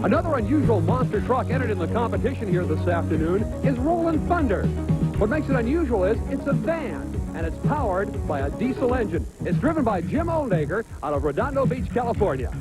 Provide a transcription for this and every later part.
Another unusual monster truck entered in the competition here this afternoon is Rollin Thunder. What makes it unusual is it's a van, and it's powered by a diesel engine. It's driven by Jim Oldaker out of Redondo Beach, California.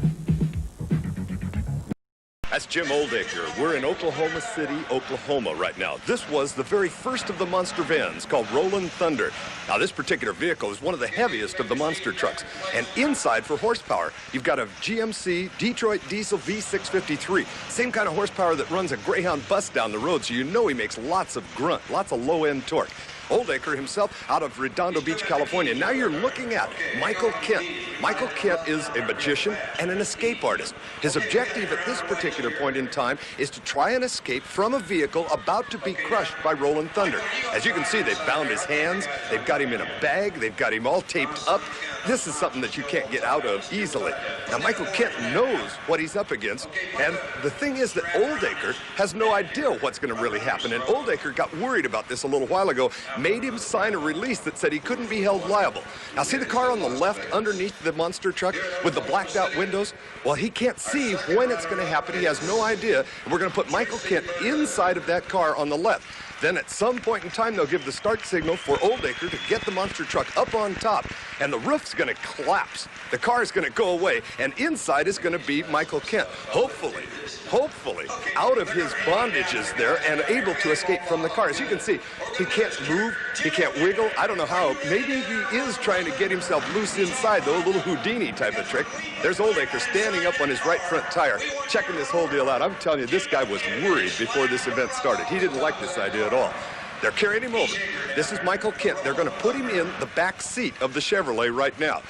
That's Jim Oldaker. We're in Oklahoma City, Oklahoma right now. This was the very first of the monster vans called Rollin Thunder. Now, this particular vehicle is one of the heaviest of the monster trucks. And inside for horsepower, you've got a GMC Detroit diesel V653. Same kind of horsepower that runs a Greyhound bus down the road, so you know he makes lots of grunt, lots of low-end torque. Oldaker himself out of Redondo Beach, California. Now you're looking at Michael Kent. Michael Kent is a magician and an escape artist. His objective at this particular point in time is to try and escape from a vehicle about to be crushed by Rollin Thunder. As you can see, they've bound his hands, they've got him in a bag, they've got him all taped up. This is something that you can't get out of easily. Now, Michael Kent knows what he's up against, and the thing is that Oldaker has no idea what's going to really happen, and Oldaker got worried about this a little while ago, made him sign a release that said he couldn't be held liable. Now, see the car on the left underneath the monster truck with the blacked out windows? Well, he can't see when it's going to happen. He has no idea. And we're going to put Michael Kent inside of that car on the left. Then at some point in time, they'll give the start signal for Oldaker to get the monster truck up on top, and the roof's going to collapse. The car is going to go away, and inside is going to be Michael Kent. Hopefully, out of his bondages there and able to escape from the car. As you can see, he can't move, he can't wiggle. I don't know how. Maybe he is trying to get himself loose inside, though, a little Houdini type of trick. There's Oldaker standing up on his right front tire, checking this whole deal out. I'm telling you, this guy was worried before this event started. He didn't like this idea at all. They're carrying him over. This is Michael Kent. They're going to put him in the back seat of the Chevrolet right now.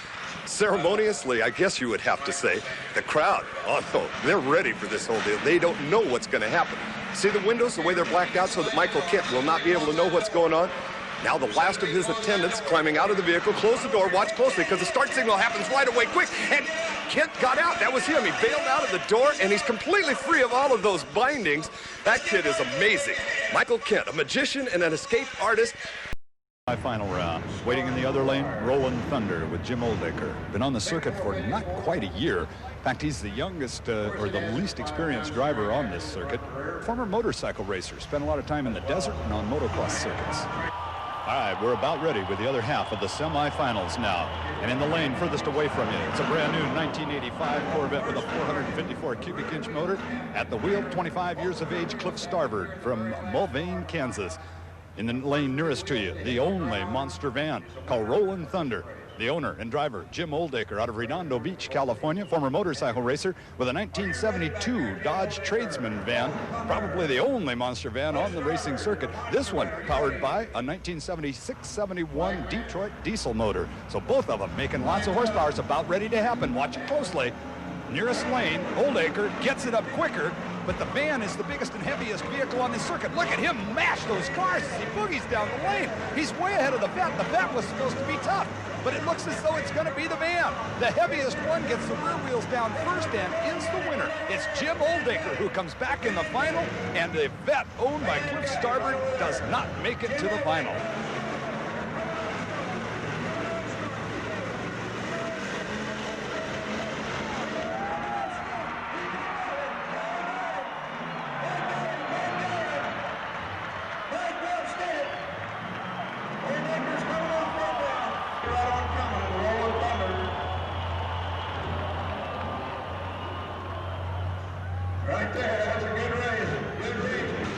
Ceremoniously, I guess you would have to say, the crowd, oh no, they're ready for this whole deal. They don't know what's going to happen. See the windows, the way they're blacked out so that Michael Kent will not be able to know what's going on? Now the last of his attendants climbing out of the vehicle. Close the door, watch closely, because the start signal happens right away, quick, and Kent got out. That was him. He bailed out of the door, and he's completely free of all of those bindings. That kid is amazing. Michael Kent, a magician and an escape artist. Final round. Waiting in the other lane, Rollin Thunder with Jim Oldaker. Been on the circuit for not quite a year. In fact, he's the youngest or the least experienced driver on this circuit. Former motorcycle racer. Spent a lot of time in the desert and on motocross circuits. All right, we're about ready with the other half of the semifinals now. And in the lane furthest away from you, it's a brand new 1985 Corvette with a 454 cubic inch motor. At the wheel, 25 years of age, Cliff Starboard from Mulvane, Kansas. In the lane nearest to you, the only monster van called Rollin Thunder. The owner and driver, Jim Oldaker, out of Redondo Beach, California, former motorcycle racer with a 1972 Dodge Tradesman van, probably the only monster van on the racing circuit. This one powered by a 1976-71 Detroit diesel motor. So both of them making lots of horsepower. It's about ready to happen. Watch it closely. Nearest lane, Oldaker gets it up quicker, but the van is the biggest and heaviest vehicle on this circuit. Look at him mash those cars as he boogies down the lane. He's way ahead of the Vet. The Vet was supposed to be tough, but it looks as though it's going to be the van. The heaviest one gets the rear wheels down first and is the winner. It's Jim Oldaker who comes back in the final, and the Vet owned by Cliff Starboard does not make it to the final. Right there, that's a good race. Good race.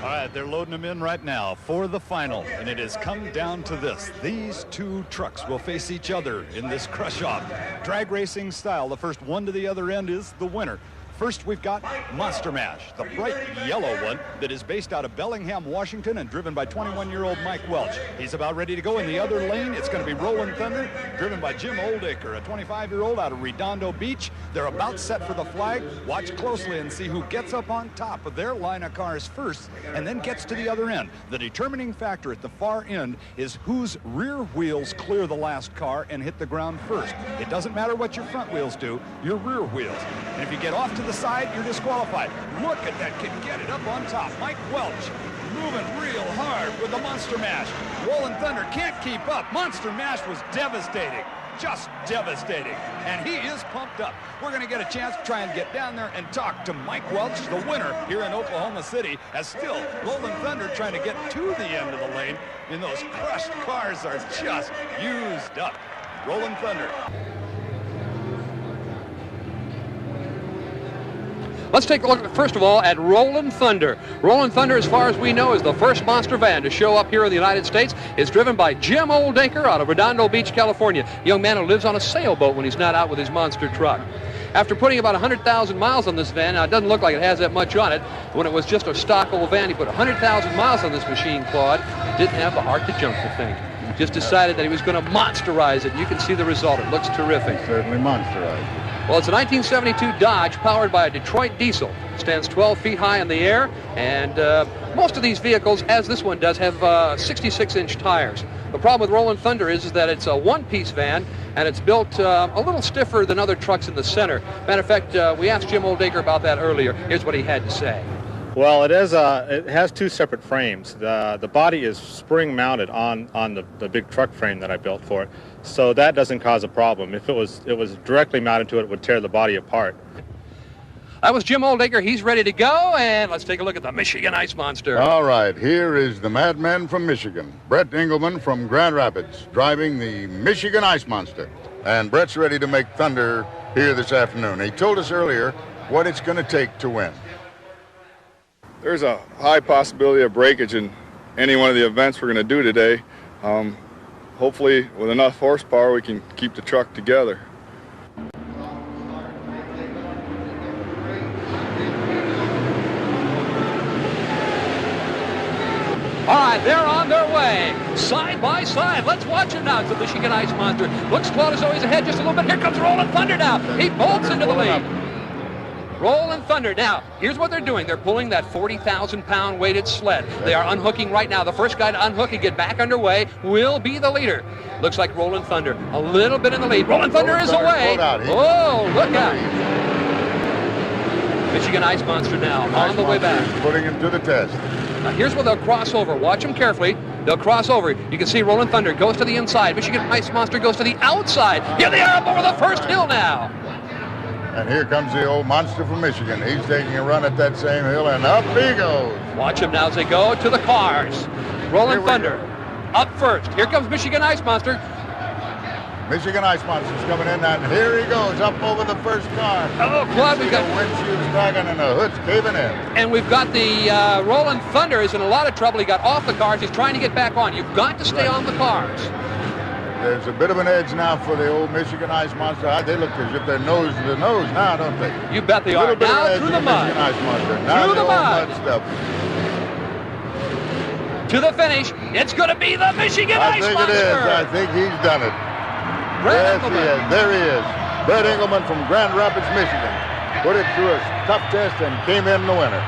All right, they're loading them in right now for the final, and it has come down to this. These two trucks will face each other in this crush-off. Drag racing style, the first one to the other end is the winner. First, we've got Monster Mash, the bright yellow one that is based out of Bellingham, Washington, and driven by 21-year-old Mike Welch. He's about ready to go in the other lane. It's going to be Rollin Thunder, driven by Jim Oldaker, a 25-year-old out of Redondo Beach. They're about set for the flag. Watch closely and see who gets up on top of their line of cars first and then gets to the other end. The determining factor at the far end is whose rear wheels clear the last car and hit the ground first. It doesn't matter what your front wheels do, your rear wheels. And if you get off to the side, you're disqualified. Look at that kid get it up on top. Mike Welch moving real hard with the Monster Mash. Rollin Thunder can't keep up. Monster Mash was devastating. just devastating. And he is pumped up. We're going to get a chance to try and get down there and talk to Mike Welch, the winner here in Oklahoma City, as still Rollin Thunder trying to get to the end of the lane, and those crushed cars are just used up. Rollin Thunder. Let's take a look, first of all, at Rollin Thunder. Rollin Thunder, as far as we know, is the first monster van to show up here in the United States. It's driven by Jim Oldaker out of Redondo Beach, California. A young man who lives on a sailboat when he's not out with his monster truck. After putting about 100,000 miles on this van, now it doesn't look like it has that much on it. When it was just a stock old van, he put 100,000 miles on this machine, Claude. Didn't have the heart to jump the thing. Just decided that he was going to monsterize it. You can see the result. It looks terrific. Certainly monsterized. Well, it's a 1972 Dodge powered by a Detroit diesel. Stands 12 feet high in the air, and most of these vehicles, as this one does, have 66-inch tires. The problem with Rollin Thunder is that it's a one-piece van, and it's built a little stiffer than other trucks in the center. Matter of fact, we asked Jim Oldaker about that earlier. Here's what he had to say. Well, it has two separate frames. The body is spring-mounted on the big truck frame that I built for it, so that doesn't cause a problem. If it was directly mounted to it, it would tear the body apart. That was Jim Oldaker. He's ready to go, and let's take a look at the Michigan Ice Monster. All right, here is the madman from Michigan, Brett Engelman from Grand Rapids, driving the Michigan Ice Monster. And Brett's ready to make thunder here this afternoon. He told us earlier what it's going to take to win. There's a high possibility of breakage in any one of the events we're going to do today. Hopefully, with enough horsepower, we can keep the truck together. All right, they're on their way, side by side. Let's watch him now. It's the Michigan Ice Monster. Looks Claude as though he's ahead just a little bit. Here comes Rollin Thunder now. He bolts into the lead. Rollin Thunder. Now, here's what they're doing. They're pulling that 40,000-pound weighted sled. They are unhooking right now. The first guy to unhook and get back underway will be the leader. Looks like Rollin Thunder a little bit in the lead. Rollin Thunder is away. Oh, look out. Michigan Ice Monster now on the way back. Putting him to the test. Now here's where they'll cross over. Watch them carefully. They'll cross over. You can see Rollin Thunder goes to the inside. Michigan Ice Monster goes to the outside. Here they are up over the first hill now. And here comes the old monster from Michigan. He's taking a run at that same hill, and up he goes. Watch him now as they go to the cars. Rollin Thunder up first. Here comes Michigan Ice Monster. Michigan Ice Monster's coming in, and here he goes up over the first car. Oh, Claude, we've got the windshield's dragging and the hood's caving in. And we've got the Rollin Thunder is in a lot of trouble. He got off the cars. He's trying to get back on. You've got to stay on the cars. There's a bit of an edge now for the old Michigan Ice Monster. They look as if they're nose to nose now, don't they? You bet they are. Now through the mud. Michigan Ice Monster. Now through the mud. Stuff. To the finish. It's going to be the Michigan Ice Monster. I think it is. I think he's done it. Brett yes, he is. There he is. Brett Engelman from Grand Rapids, Michigan. Put it through a tough test and came in the winner.